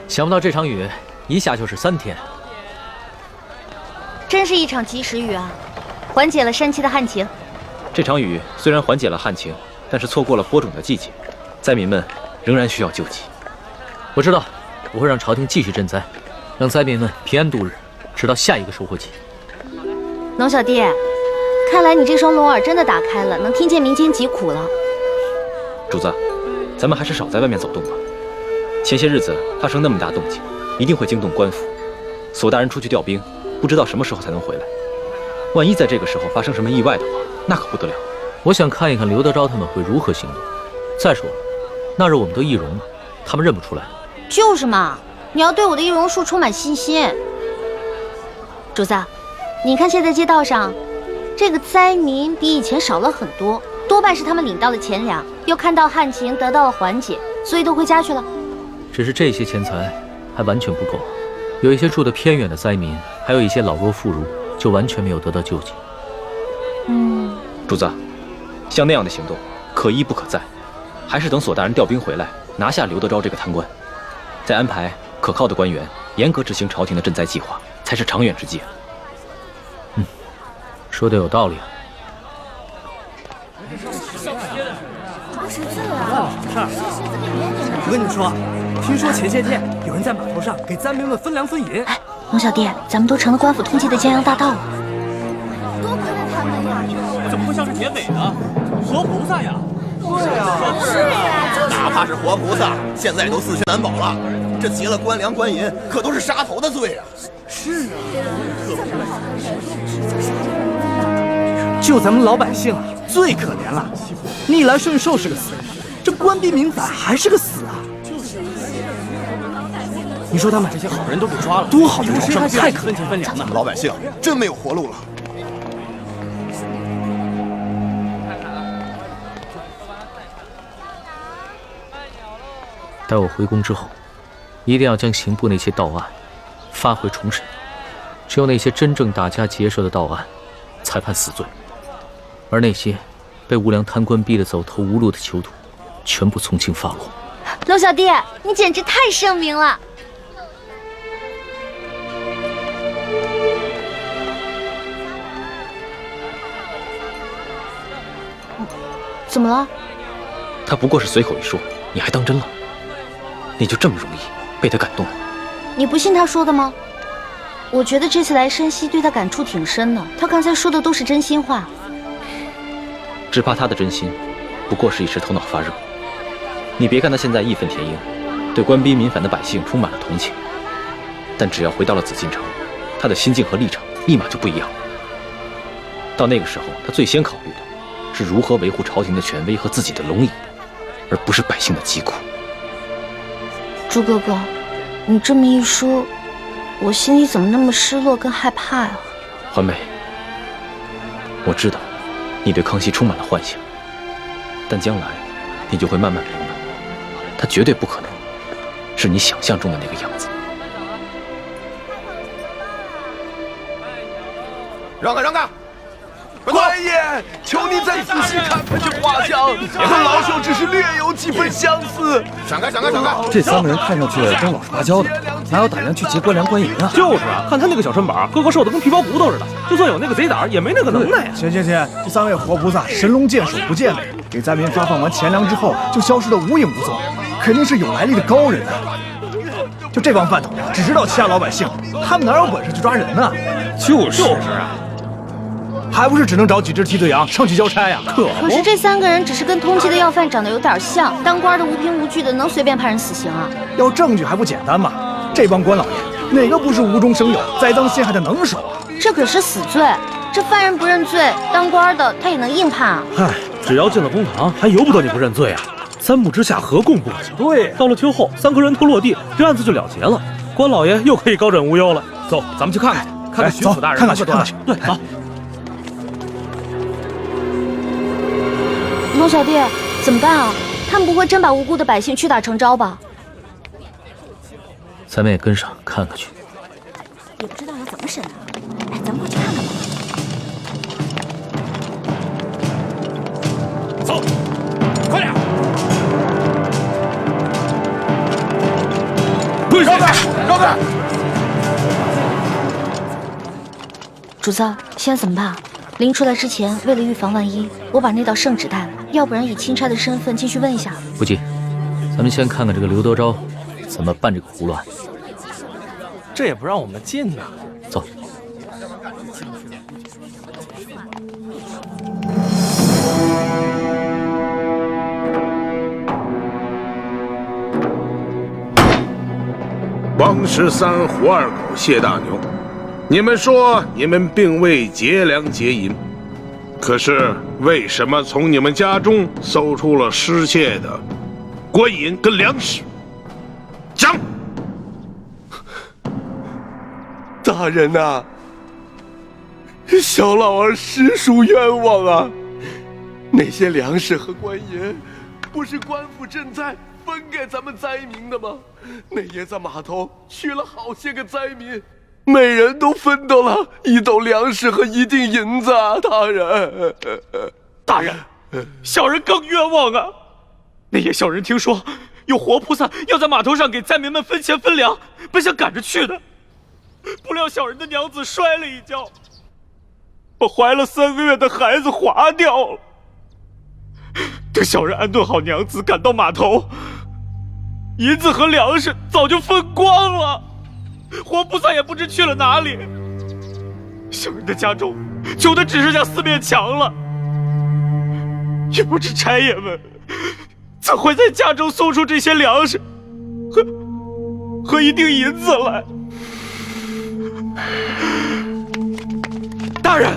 想不到这场雨一下就是3天，真是一场及时雨啊，缓解了山区的旱情。这场雨虽然缓解了旱情，但是错过了播种的季节，灾民们仍然需要救济。我知道，我会让朝廷继续赈灾，让灾民们平安度日，直到下一个收获季。龙小弟，看来你这双聋耳真的打开了，能听见民间疾苦了。主子，咱们还是少在外面走动吧。前些日子发生那么大动静，一定会惊动官府。索大人出去调兵，不知道什么时候才能回来。万一在这个时候发生什么意外的话，那可不得了。我想看一看刘德昭他们会如何行动。再说了，那日我们都易容了，他们认不出来。就是嘛，你要对我的易容术充满信心。主子，你看现在街道上，这个灾民比以前少了很多，多半是他们领到了钱粮，又看到旱情得到了缓解，所以都回家去了。只是这些钱财还完全不够，有一些住得偏远的灾民，还有一些老弱妇孺，就完全没有得到救济。主子，像那样的行动可一不可再，还是等索大人调兵回来，拿下刘德昭这个贪官，再安排可靠的官员，严格执行朝廷的赈灾计划，才是长远之计。说的有道理啊。我跟你说，听说前些天有人在码头上给灾民们分粮分银。哎，龙小弟，咱们都成了官府通缉的江洋大盗了，多亏了他们呀！怎么会像是铁匪呢？活菩萨呀！是呀，哪怕是活菩萨，现在都四驱难保了。这劫了官粮官银，可都是杀头的罪啊！是啊，就咱们老百姓啊，最可怜了。逆来顺受是个死，这官逼民反还是个死啊！你说他们这些好人都被抓了，多好的人生，太可怜分粮呢！老百姓真没有活路了。待我回宫之后，一定要将刑部那些盗案发回重审，只有那些真正打家劫舍的盗案，才判死罪，而那些被无良贪官逼得走投无路的囚徒，全部从轻发落。龙小弟，你简直太圣明了！怎么了？他不过是随口一说，你还当真了？你就这么容易被他感动了？你不信他说的吗？我觉得这次来山西对他感触挺深的，他刚才说的都是真心话。只怕他的真心不过是一时头脑发热。你别看他现在义愤填膺，对官逼民反的百姓充满了同情，但只要回到了紫禁城，他的心境和立场立马就不一样了。到那个时候，他最先考虑的是如何维护朝廷的权威和自己的龙椅，而不是百姓的疾苦。朱哥哥，你这么一说，我心里怎么那么失落跟害怕呀？环梅，我知道你对康熙充满了幻想，但将来你就会慢慢明白，他绝对不可能是你想象中的那个样子。让开，让开！官爷，求您再仔细看看这画像，和老朽只是略有几分相似。闪开，闪开，闪开！这3个人看上去真老实巴交的，哪有胆量去劫官粮官银啊？就是啊，看他那个小身板，个个瘦的跟皮包骨头似的，就算有那个贼胆，也没那个能耐呀。行，这3位活菩萨神龙见首不见尾，给灾民发放完钱粮之后就消失得无影无踪，肯定是有来历的高人啊！就这帮饭桶，只知道欺压老百姓，他们哪有本事去抓人呢？就是啊。还不是只能找几只替罪羊上去交差呀？可是这3个人只是跟通缉的要犯长得有点像，当官的无凭无据的，能随便判人死刑啊？要证据还不简单吗？这帮官老爷哪个不是无中生有、栽赃陷害的能手啊？这可是死罪，这犯人不认罪，当官的他也能硬判啊。嗨，只要进了公堂，还由不得你不认罪啊！3目之下，何共不可？对，到了秋后，3颗人头落地，这案子就了结了，官老爷又可以高枕无忧了。走，咱们去看看，看看巡抚大人看看去。对，好。龙小弟，怎么办啊？他们不会真把无辜的百姓屈打成招吧？咱们也跟上看看去。也不知道要怎么审啊！哎，咱们快去看看吧。走，快点！让开，让开！主子，现在怎么办？临出来之前，为了预防万一，我把那道圣旨带了，要不然以钦差的身份进去问一下。不急，咱们先看看这个刘德昭怎么办这个胡乱。这也不让我们进呐！走。王13、胡二狗、谢大牛，你们说你们并未劫粮劫银，可是为什么从你们家中搜出了失窃的官银跟粮食？讲！大人呐，小老儿实属冤枉啊！那些粮食和官银，不是官府赈灾分给咱们灾民的吗？那夜在码头取了好些个灾民，每人都分到了1斗粮食和1锭银子啊！大人，大人，小人更冤枉啊！那夜小人听说有活菩萨要在码头上给灾民们分钱分粮，本想赶着去的，不料小人的娘子摔了一跤，把怀了3个月的孩子划掉了。等小人安顿好娘子，赶到码头，银子和粮食早就分光了，活菩萨也不知去了哪里。小人的家中穷的只剩下4面墙了，也不知差爷们怎会在家中送出这些粮食和1锭银子来。大人，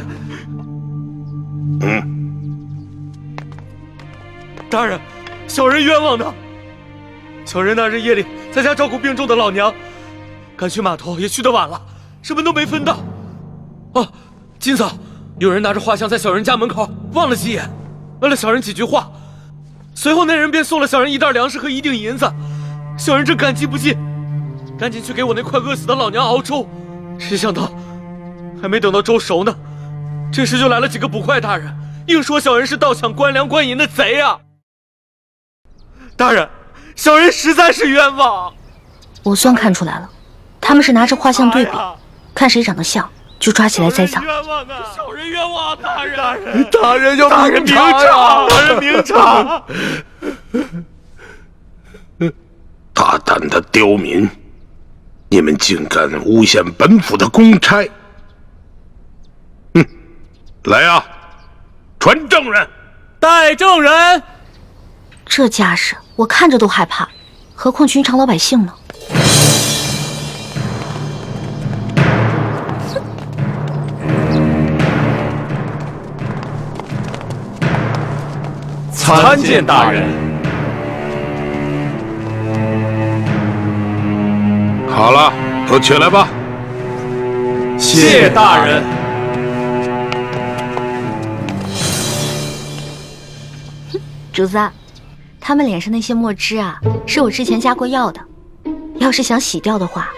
大人，小人冤枉的。小人那日夜里在家照顾病重的老娘，赶去码头也去得晚了，什么都没分到。哦，金嫂，有人拿着画像在小人家门口望了几眼，问了小人几句话，随后那人便送了小人1袋粮食和1锭银子。小人正感激不尽，赶紧去给我那快饿死的老娘熬粥，谁想到还没等到粥熟呢，这时就来了几个捕快大人，硬说小人是盗抢官粮官银的贼啊！大人，小人实在是冤枉。我算看出来了，他们是拿着画像对比，看谁长得像就抓起来栽赃。冤枉啊！小人冤枉啊！大人，大人要明察，大人明察！大胆的刁民，你们竟敢诬陷本府的公差！来啊，传证人！带证人！这架势我看着都害怕，何况寻常老百姓呢？参见大人。好了，都起来吧。谢大人。竹子，他们脸上那些墨汁啊，是我之前加过药的。要是想洗掉的话，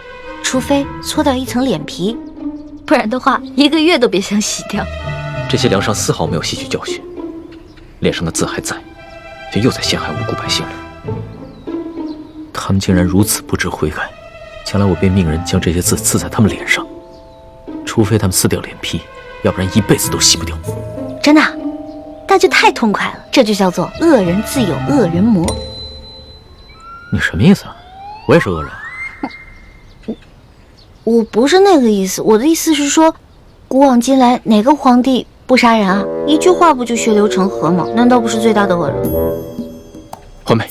除非搓掉一层脸皮，不然的话1个月都别想洗掉。这些梁上丝毫没有吸取教训，脸上的字还在，却又在陷害无辜百姓了。他们竟然如此不知悔改，将来我便命人将这些字刺在他们脸上，除非他们撕掉脸皮，要不然一辈子都洗不掉。真的？那就太痛快了，这就叫做恶人自有恶人磨。你什么意思啊？我也是恶人。我不是那个意思，我的意思是说，古往今来哪个皇帝不杀人啊？一句话不就血流成河吗？难道不是最大的恶人？环妹，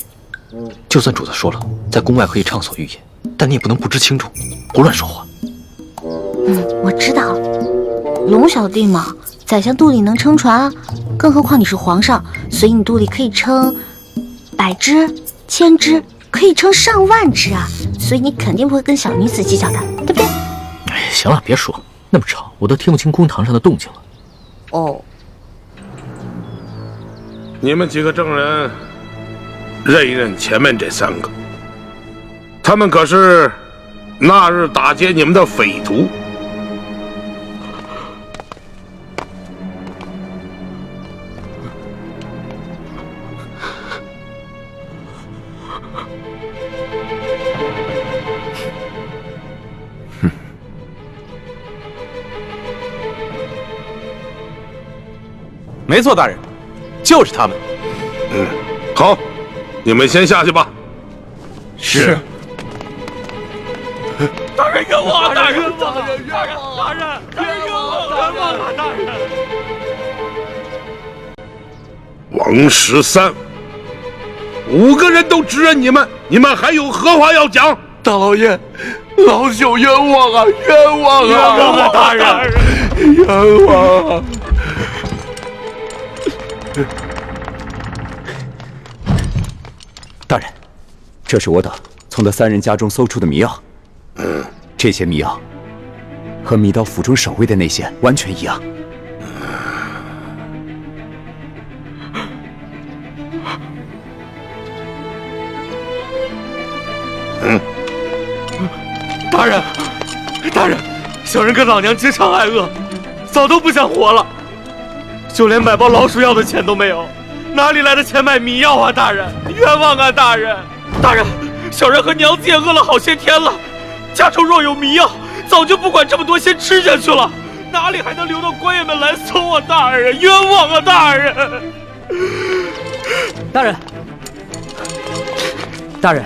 就算主子说了，在宫外可以畅所欲言，但你也不能不知轻重，胡乱说话。我知道，龙小弟嘛，宰相肚里能撑船啊，更何况你是皇上，所以你肚里可以撑100只、1000只，可以撑上万只啊，所以你肯定不会跟小女子计较的，对不对？哎，行了，别说那么吵，我都听不清公堂上的动静了。哦，你们几个证人，认一认前面这3个，他们可是那日打劫你们的匪徒。没错，大人，就是他们。好，你们先下去吧。是。大人冤枉！大人冤枉！大人冤枉！大人冤枉！大人！王13，5个人都指认你们，你们还有何话要讲？大老爷，老朽冤枉啊！冤枉啊！冤枉啊！大人，冤枉啊！大人，这是我等从那3人家中搜出的迷药。这些迷药和迷刀府中守卫的那些完全一样。大人，大人，小人跟老娘经常挨饿，早都不想活了，就连买包老鼠药的钱都没有，哪里来的钱买迷药啊？大人，冤枉啊！大人，大人，小人和娘子也饿了好些天了，家中若有迷药，早就不管这么多，先吃下去了，哪里还能留到官员们来搜啊？大人，冤枉啊！大人，大人，大人，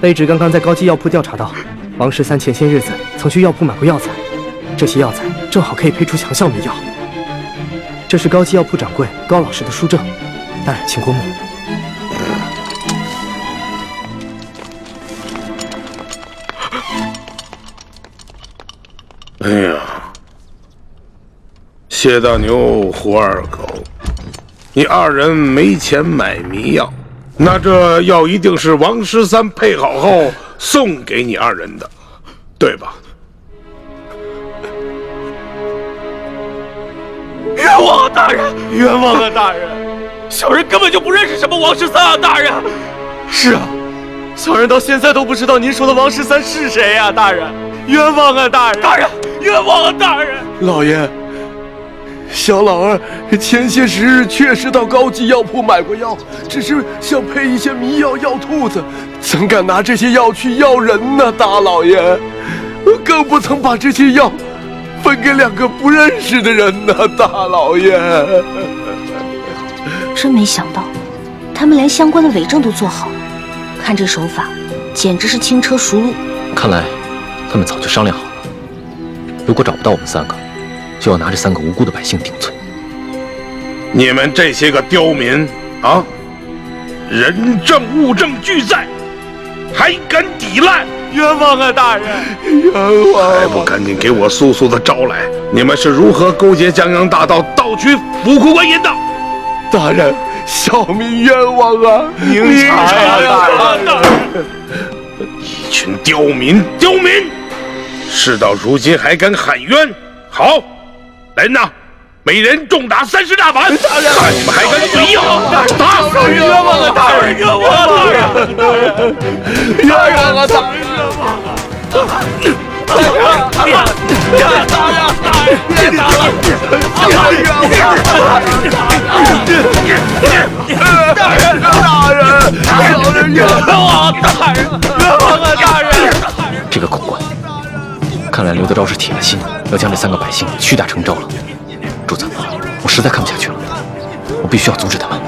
卑职刚刚在高级药铺调查到，王13前些日子曾去药铺买过药材，这些药材正好可以配出强效迷药。这是高级药铺掌柜高老师的书证，大人请过目。哎呀，谢大牛、胡二狗，你2人没钱买迷药，那这药一定是王13配好后送给你2人的，对吧？冤枉啊！大人，冤枉啊！大人，小人根本就不认识什么王13啊！大人，是啊，小人到现在都不知道您说的王13是谁呀！大人，冤枉啊！大人，大人，冤枉啊！大人，老爷，小老儿前些时日确实到高级药铺买过药，只是想配一些迷药药兔子，怎敢拿这些药去药人呢？大老爷，更不曾把这些药分给2个不认识的人呢，大老爷。真没想到，他们连相关的伪证都做好了，看这手法，简直是轻车熟路。看来他们早就商量好了，如果找不到我们3个，就要拿这3个无辜的百姓顶罪。你们这些个刁民啊，人证物证俱在，还敢抵赖？冤枉啊，大人！冤枉！还不赶紧给我速速的招来！你们是如何勾结江洋大盗，盗取府库官银的？大人，小民冤枉啊！明察呀，大人！一群刁民，刁民！事到如今还敢喊冤？好，来人呐！每人重打30大板！看你们还敢嘴硬！打死冤枉啊，大人！冤枉啊，大人！冤枉啊，大人！别打了！大人，小人冤枉！大人，冤枉啊，大人！这个口官，看来刘德昭是铁了心要将这3个百姓屈打成招了。主子，我实在看不下去了，我必须要阻止他们。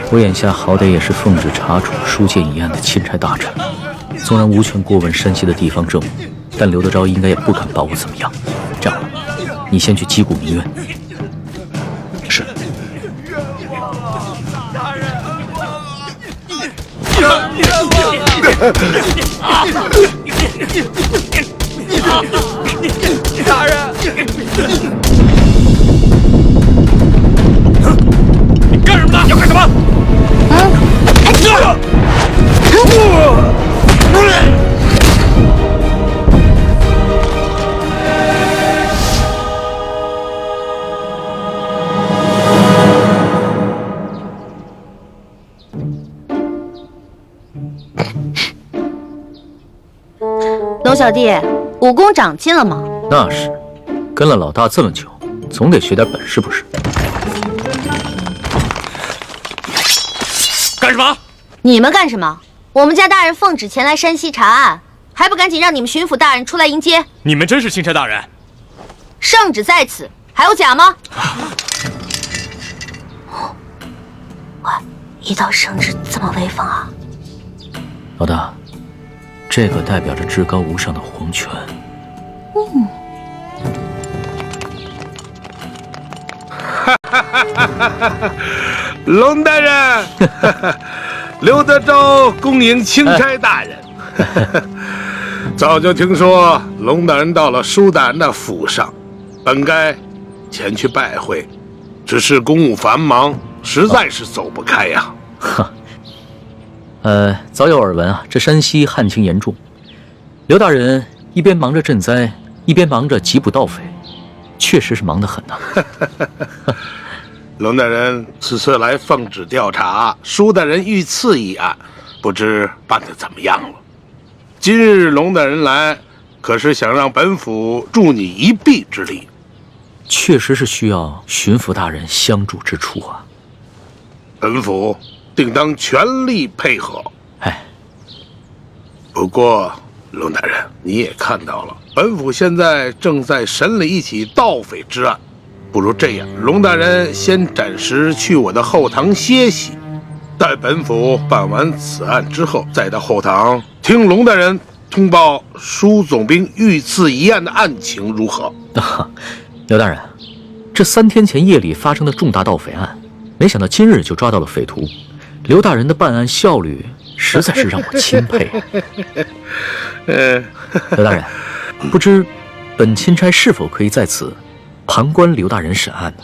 我眼下好歹也是奉旨查处书剑一案的钦差大臣，纵然无权过问山西的地方政务，但刘德昭应该也不敢把我怎么样。这样吧，你先去击鼓鸣冤。是。大人，你干什么呢？要干什么？龙小弟，武功长进了吗？那是，跟了老大这么久，总得学点本事不是？干什么？你们干什么？我们家大人奉旨前来山西查案，还不赶紧让你们巡抚大人出来迎接？你们真是钦差大人？圣旨在此，还有假吗？喂，一道圣旨这么威风啊！老大，这个代表着至高无上的皇权。龙大人，刘德昭恭迎钦差大人。早就听说龙大人到了舒大人的府上，本该前去拜会，只是公务繁忙，实在是走不开呀。早有耳闻啊，这山西旱情严重，刘大人一边忙着赈灾，一边忙着缉捕盗匪，确实是忙得很呐。龙大人此次来奉旨调查舒大人遇刺一案，不知办得怎么样了？今日龙大人来，可是想让本府助你一臂之力？确实是需要巡抚大人相助之处啊。本府定当全力配合。不过龙大人，你也看到了，本府现在正在审理一起盗匪之案。不如这样，龙大人先暂时去我的后堂歇息，待本府办完此案之后，再到后堂听龙大人通报舒总兵遇刺一案的案情如何？刘大人，这3天前夜里发生的重大盗匪案，没想到今日就抓到了匪徒，刘大人的办案效率实在是让我钦佩。刘大人，不知本钦差是否可以在此旁观刘大人审案呢？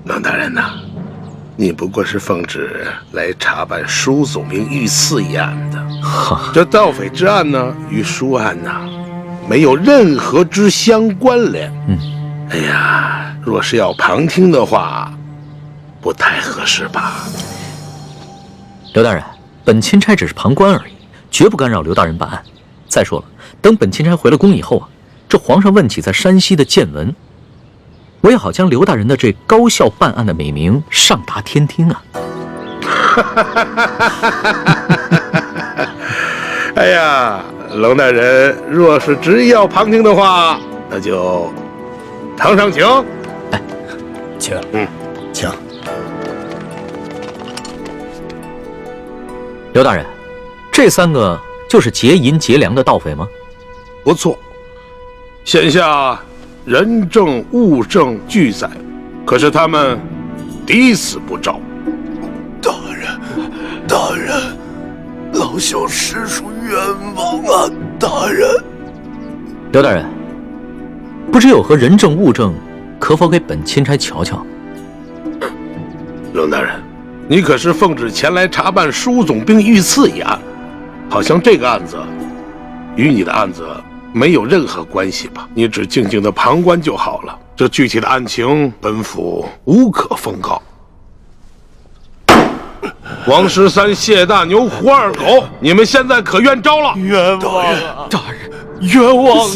龙大人呐，你不过是奉旨来查办舒总兵遇刺一案的，这盗匪之案呢，与舒案呐，没有任何之相关联。哎呀，若是要旁听的话，不太合适吧？刘大人，本钦差只是旁观而已，绝不干扰刘大人办案。再说了，等本钦差回了宫以后啊，这皇上问起在山西的见闻，我也好将刘大人的这高效办案的美名上达天听啊！哎呀，龙大人若是执意要旁听的话，那就堂上请。请，请。刘大人，这3个就是劫银劫粮的盗匪吗？不错，现下人证物证俱在，可是他们抵死不招。大人，老朽实属冤枉啊！大人，刘大人，不知有何人证物证，可否给本钦差瞧瞧？龙大人，你可是奉旨前来查办舒总兵遇刺一案，好像这个案子与你的案子没有任何关系吧？你只静静的旁观就好了。这具体的案情，本府无可奉告。王十三、谢大牛、胡二狗，你们现在可冤招了！冤枉啊！大人，冤枉！